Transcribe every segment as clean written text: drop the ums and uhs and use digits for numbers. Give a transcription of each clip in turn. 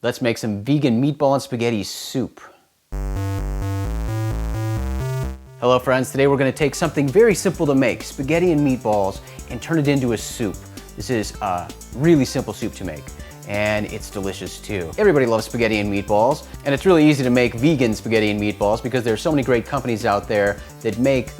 Let's make some vegan meatball and spaghetti soup. Hello friends, today we're going to take something very simple to make, spaghetti and meatballs, and turn it into a soup. This is a really simple soup to make, and it's delicious too. Everybody loves spaghetti and meatballs, and it's really easy to make vegan spaghetti and meatballs because there's so many great companies out there that make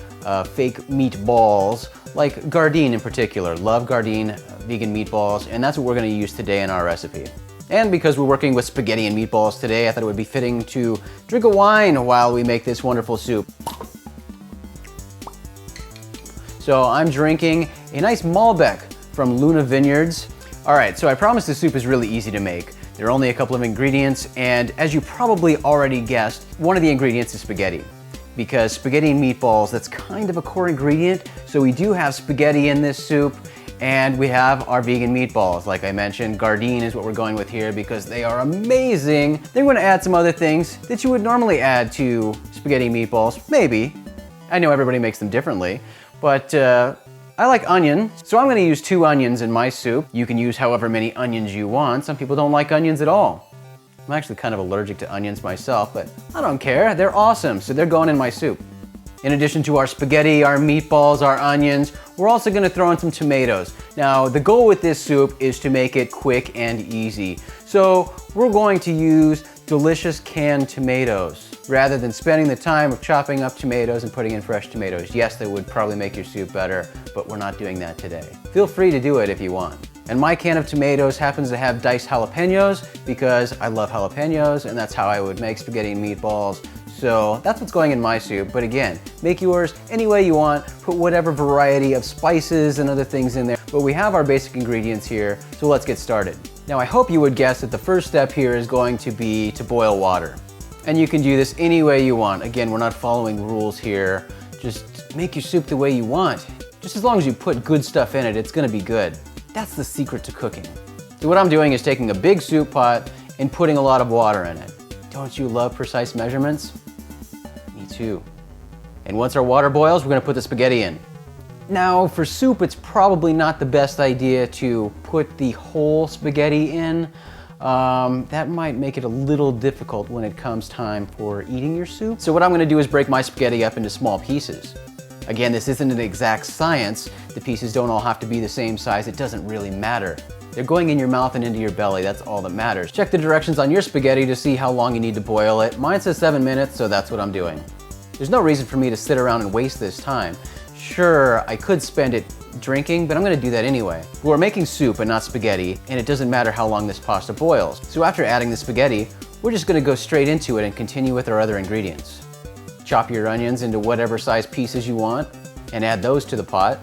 fake meatballs, like Gardein in particular. Love Gardein vegan meatballs, and that's what we're going to use today in our recipe. And because we're working with spaghetti and meatballs today, I thought it would be fitting to drink a wine while we make this wonderful soup. So I'm drinking a nice Malbec from Luna Vineyards. All right, so I promised the soup is really easy to make. There are only a couple of ingredients, and as you probably already guessed, one of the ingredients is spaghetti. Because spaghetti and meatballs, that's kind of a core ingredient, so we do have spaghetti in this soup, and we have our vegan meatballs. Like I mentioned, Gardein is what we're going with here because they are amazing. Then we're gonna add some other things that you would normally add to spaghetti meatballs, maybe. I know everybody makes them differently, but I like onion, so I'm gonna use 2 onions in my soup. You can use however many onions you want. Some people don't like onions at all. I'm actually kind of allergic to onions myself, but I don't care. They're awesome, so they're going in my soup. In addition to our spaghetti, our meatballs, our onions, we're also gonna throw in some tomatoes. Now, the goal with this soup is to make it quick and easy. So we're going to use delicious canned tomatoes rather than spending the time of chopping up tomatoes and putting in fresh tomatoes. Yes, that would probably make your soup better, but we're not doing that today. Feel free to do it if you want. And my can of tomatoes happens to have diced jalapenos because I love jalapenos, and that's how I would make spaghetti and meatballs. So that's what's going in my soup, but again, make yours any way you want, put whatever variety of spices and other things in there. But we have our basic ingredients here, so let's get started. Now I hope you would guess that the first step here is going to be to boil water. And you can do this any way you want. Again, we're not following rules here. Just make your soup the way you want. Just as long as you put good stuff in it, it's gonna be good. That's the secret to cooking. So what I'm doing is taking a big soup pot and putting a lot of water in it. Don't you love precise measurements? Me too. And once our water boils, we're gonna put the spaghetti in. Now, for soup, it's probably not the best idea to put the whole spaghetti in. That might make it a little difficult when it comes time for eating your soup. So what I'm gonna do is break my spaghetti up into small pieces. Again, this isn't an exact science. The pieces don't all have to be the same size. It doesn't really matter. They're going in your mouth and into your belly. That's all that matters. Check the directions on your spaghetti to see how long you need to boil it. Mine says 7 minutes, so that's what I'm doing. There's no reason for me to sit around and waste this time. Sure, I could spend it drinking, but I'm gonna do that anyway. We're making soup and not spaghetti, and it doesn't matter how long this pasta boils. So after adding the spaghetti, we're just gonna go straight into it and continue with our other ingredients. Chop your onions into whatever size pieces you want and add those to the pot.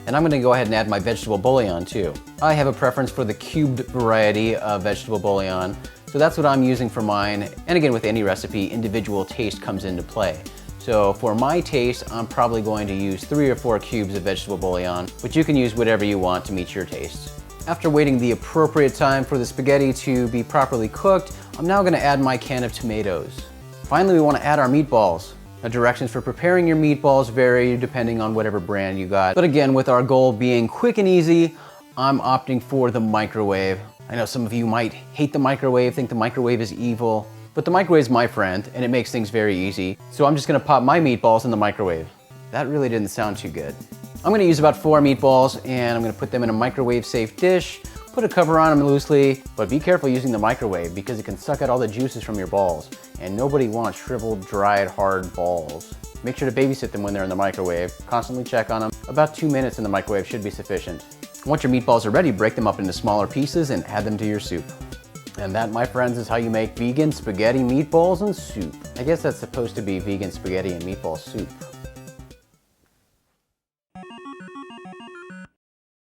And I'm gonna go ahead and add my vegetable bouillon too. I have a preference for the cubed variety of vegetable bouillon, so that's what I'm using for mine. And again, with any recipe, individual taste comes into play. So for my taste, I'm probably going to use 3 or 4 cubes of vegetable bouillon, but you can use whatever you want to meet your tastes. After waiting the appropriate time for the spaghetti to be properly cooked, I'm now gonna add my can of tomatoes. Finally, we wanna add our meatballs. Now, directions for preparing your meatballs vary depending on whatever brand you got. But again, with our goal being quick and easy, I'm opting for the microwave. I know some of you might hate the microwave, think the microwave is evil, but the microwave is my friend and it makes things very easy. So I'm just gonna pop my meatballs in the microwave. That really didn't sound too good. I'm gonna use about 4 meatballs and I'm gonna put them in a microwave safe dish, put a cover on them loosely, but be careful using the microwave because it can suck out all the juices from your balls. And nobody wants shriveled, dried, hard balls. Make sure to babysit them when they're in the microwave. Constantly check on them. About 2 minutes in the microwave should be sufficient. Once your meatballs are ready, break them up into smaller pieces and add them to your soup. And that, my friends, is how you make vegan spaghetti, meatballs, and soup. I guess that's supposed to be vegan spaghetti and meatball soup.